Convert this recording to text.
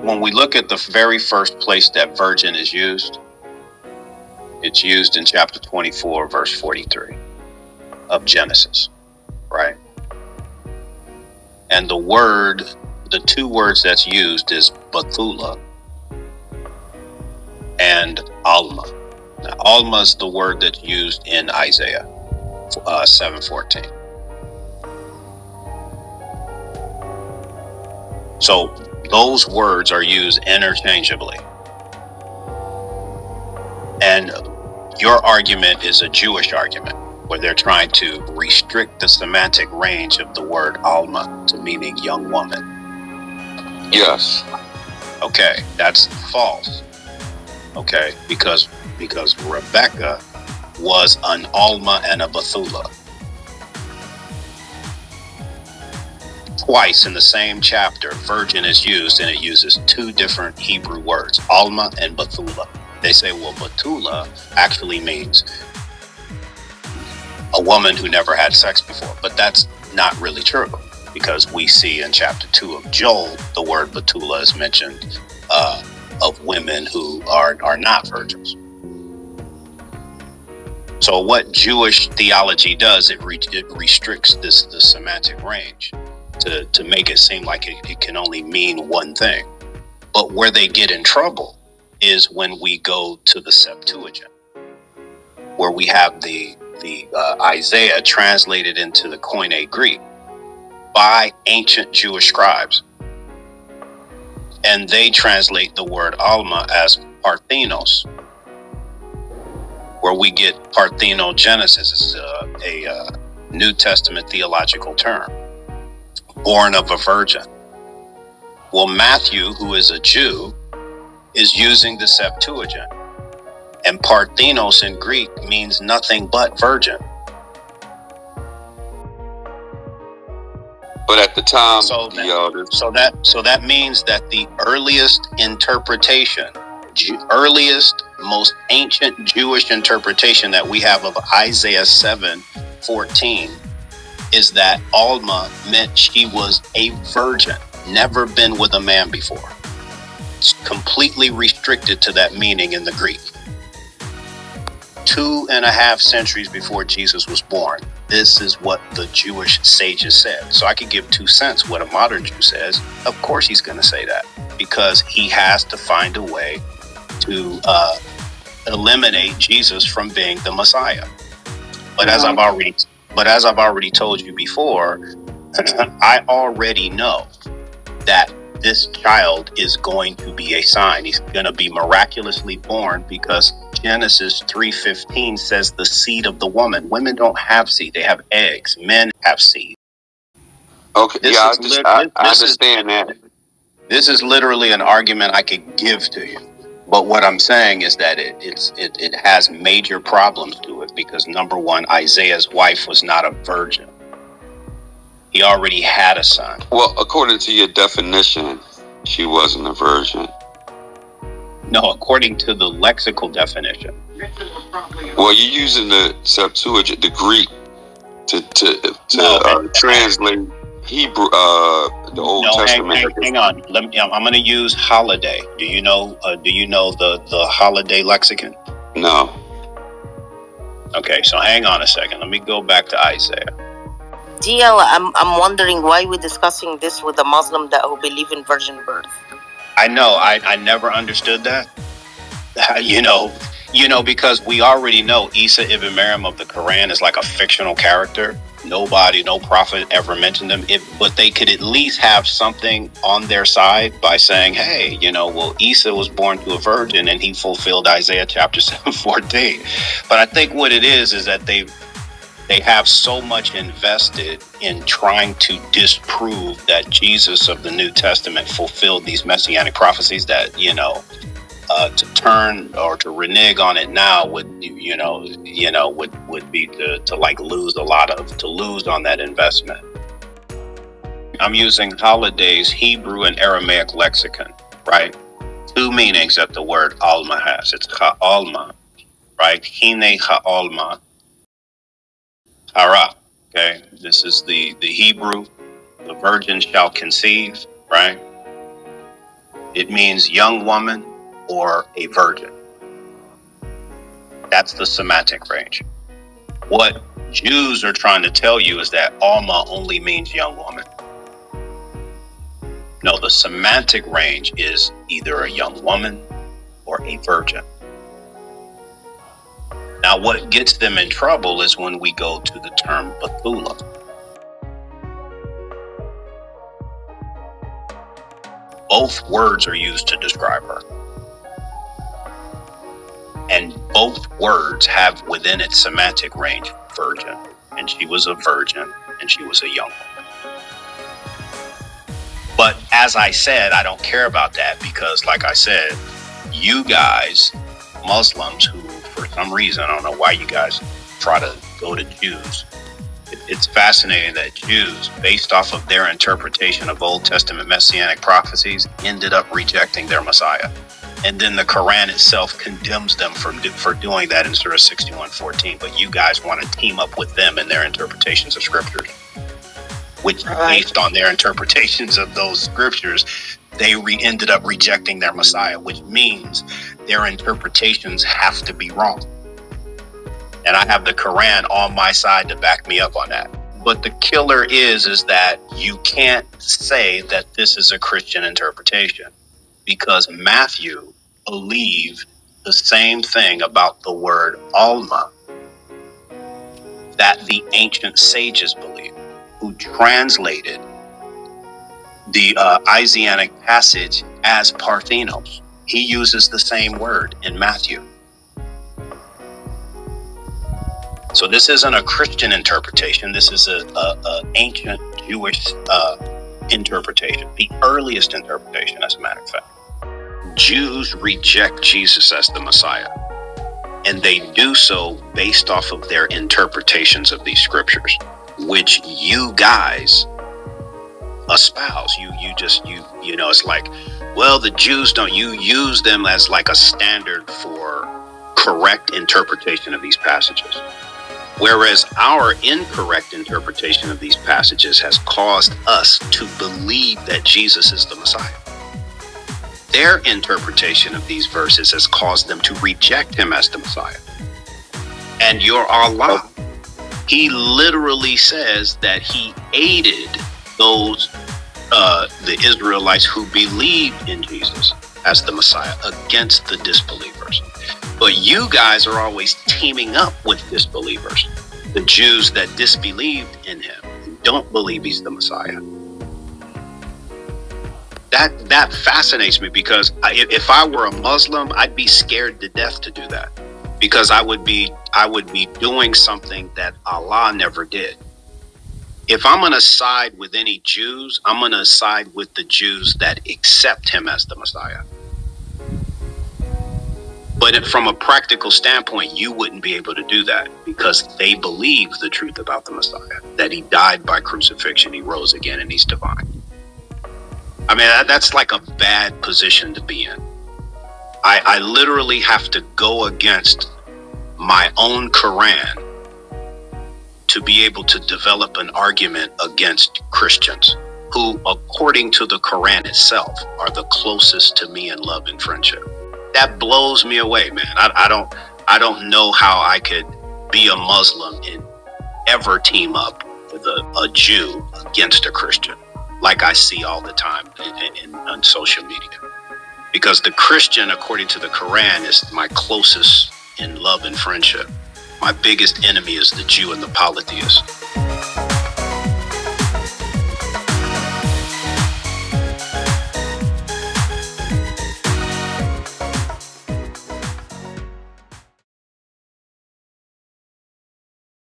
when we look at the very first place that virgin is used, it's used in chapter 24, verse 43 of Genesis, right? And the two words that's used is Bethulah and Alma. Now, Alma is the word that's used in Isaiah 7:14. So those words are used interchangeably. And your argument is a Jewish argument, where they're trying to restrict the semantic range of the word Alma to meaning young woman. Yes. Okay, that's false. Okay, because Rebecca was an Alma and a Bethulah. Twice in the same chapter, virgin is used, and it uses two different Hebrew words, Alma and Bethulah. They say, well, Bethulah actually means a woman who never had sex before, but that's not really true, because we see in chapter 2 of Joel, the word Bethulah is mentioned of women who are not virgins. So what Jewish theology does, it restricts the semantic range to make it seem like it can only mean one thing. But where they get in trouble is when we go to the Septuagint, where we have the Isaiah translated into the Koine Greek by ancient Jewish scribes. And they translate the word Alma as Parthenos, where we get parthenogenesis, is a New Testament theological term, born of a virgin. Well, Matthew, who is a Jew, is using the Septuagint, and Parthenos in Greek means nothing but virgin. But at the time, so that means that the earliest interpretation, earliest, most ancient Jewish interpretation that we have of Isaiah 7:14 is that Alma meant she was a virgin, never been with a man before. It's completely restricted to that meaning in the Greek. 2.5 centuries before Jesus was born, this is what the Jewish sages said. So I could give 2 cents what a modern Jew says. Of course he's going to say that, because he has to find a way to eliminate Jesus from being the Messiah. But as I've already told you before, I already know that this child is going to be a sign. He's going to be miraculously born, because Genesis 3:15 says the seed of the woman. Women don't have seed. They have eggs. Men have seed. Okay, I understand that. This is literally an argument I could give to you. But what I'm saying is that it has major problems to it, because number one, Isaiah's wife was not a virgin. He already had a son. Well, according to your definition, she wasn't a virgin. No, according to the lexical definition. Well, you're using the Septuagint, the Greek, to translate Hebrew, the Old Testament. Hang on. I'm going to use holiday. Do you know the holiday lexicon? No. Okay, so hang on a second. Let me go back to Isaiah. DL, I'm wondering why we're discussing this with a Muslim who believe in virgin birth. I know. I never understood that. Because we already know Isa ibn Maryam of the Quran is like a fictional character. No prophet ever mentioned him. But they could at least have something on their side by saying, hey, Isa was born to a virgin and he fulfilled Isaiah chapter 7:14. But I think what it is that they have so much invested in trying to disprove that Jesus of the New Testament fulfilled these messianic prophecies that, to turn or to renege on it now would be to lose on that investment. I'm using Holiday's Hebrew and Aramaic lexicon, right? 2 meanings that the word Alma has. It's Ha'alma, right? Hine Ha'alma. Hara, okay? This is the Hebrew. The virgin shall conceive, right? It means young woman or a virgin. That's the semantic range. What Jews are trying to tell you is that Alma only means young woman. No, the semantic range is either a young woman or a virgin. Now, what gets them in trouble is when we go to the term Bethula. Both words are used to describe her. And both words have within its semantic range virgin. And she was a virgin, and she was a young woman. But as I said, I don't care about that because, like I said, you guys, Muslims, who for some reason, I don't know why you guys try to go to Jews. It's fascinating that Jews, based off of their interpretation of Old Testament messianic prophecies, ended up rejecting their Messiah. And then the Quran itself condemns them for doing that in Surah 61:14. But you guys want to team up with them in their interpretations of scriptures, which based on their interpretations of those scriptures, they ended up rejecting their Messiah, which means their interpretations have to be wrong. And I have the Quran on my side to back me up on that. But the killer is that you can't say that this is a Christian interpretation because Matthew believed the same thing about the word Alma that the ancient sages believed, who translated the Isaianic passage as Parthenos. He uses the same word in Matthew. So this isn't a Christian interpretation. This is a ancient Jewish interpretation, the earliest interpretation, as a matter of fact. Jews reject Jesus as the Messiah, and they do so based off of their interpretations of these scriptures, which you guys espouse. You know, it's like, well, the Jews don't. You use them as like a standard for correct interpretation of these passages. Whereas our incorrect interpretation of these passages has caused us to believe that Jesus is the Messiah. Their interpretation of these verses has caused them to reject him as the Messiah. And your Allah, he literally says that he aided those, the Israelites who believed in Jesus as the Messiah against the disbelievers. But you guys are always teaming up with disbelievers, the Jews that disbelieved in him, and don't believe he's the Messiah. That fascinates me because if I were a Muslim, I'd be scared to death to do that, because I would be doing something that Allah never did. If I'm going to side with any Jews, I'm going to side with the Jews that accept him as the Messiah. But from a practical standpoint, you wouldn't be able to do that because they believe the truth about the Messiah, that he died by crucifixion, he rose again, and he's divine. I mean, that's like a bad position to be in. I literally have to go against my own Quran to be able to develop an argument against Christians who, according to the Quran itself, are the closest to me in love and friendship. That blows me away, man. I don't know how I could be a Muslim and ever team up with a Jew against a Christian, like I see all the time on social media. Because the Christian, according to the Quran, is my closest in love and friendship. My biggest enemy is the Jew and the polytheist.